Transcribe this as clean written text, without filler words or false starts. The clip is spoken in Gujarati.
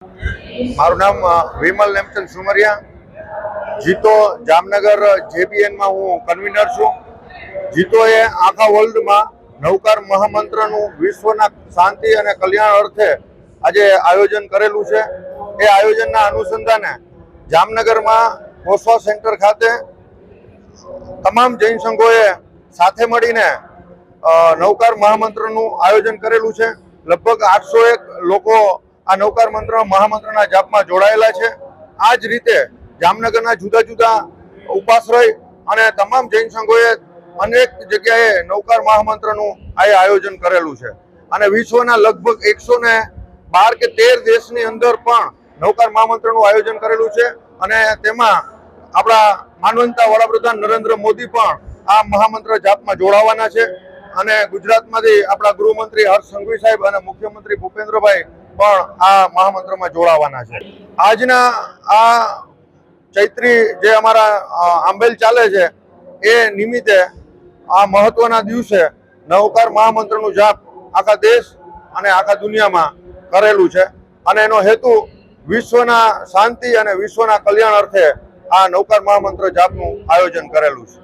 મારું નામ વિમલ નેમચંદ સુમરિયા. જીતો જામનગર JBN માં હું કન્વીનર છું. જીતોએ આખા વર્લ્ડમાં નવકાર મહામંત્રનું વિશ્વના શાંતિ અને કલ્યાણ અર્થે આજે આયોજન કરેલું છે. એ આયોજનના અનુસંધાને જામનગરમાં કોસવા સેન્ટર ખાતે તમામ જૈન સંઘોએ સાથે મળીને નવકાર મહામંત્રનું આયોજન કરેલું છે. લગભગ 801 લોકો આ નવકાર મહામંત્રના જાપમાં જોડાયેલા છે. આ જ રીતે જામનગરના જુદા જુદા ઉપાશ્રય અને તમામ જૈન સંઘોએ અનેક જગ્યાએ નવકાર મહામંત્રનું આયોજન કરેલું છે. અને વિશ્વના લગભગ 112 કે 13 દેશની અંદર પણ નવકાર મહામંત્રનું આયોજન કરેલું છે. અને તેમાં આપણા માનવંતા વડાપ્રધાન નરેન્દ્ર મોદી પણ આ મહામંત્ર જાપમાં જોડાવાના છે. અને ગુજરાતમાંથી આપણા ગૃહમંત્રી હર્ષ સંઘવી સાહેબ અને મુખ્યમંત્રી ભૂપેન્દ્રભાઈ પણ આ મહામંત્રમાં જોડાવાના છે. આજના આ ચૈત્રી જે અમારા આંબેલ ચાલે છે એ નિમિત્તે આ મહત્વના દિવસે નવકાર મહામંત્રનું જાપ આખા દેશ અને આખા દુનિયામાં કરેલું છે. અને એનો હેતુ વિશ્વના શાંતિ અને વિશ્વના કલ્યાણ અર્થે આ નવકાર મહામંત્ર જાપનું આયોજન કરેલું છે.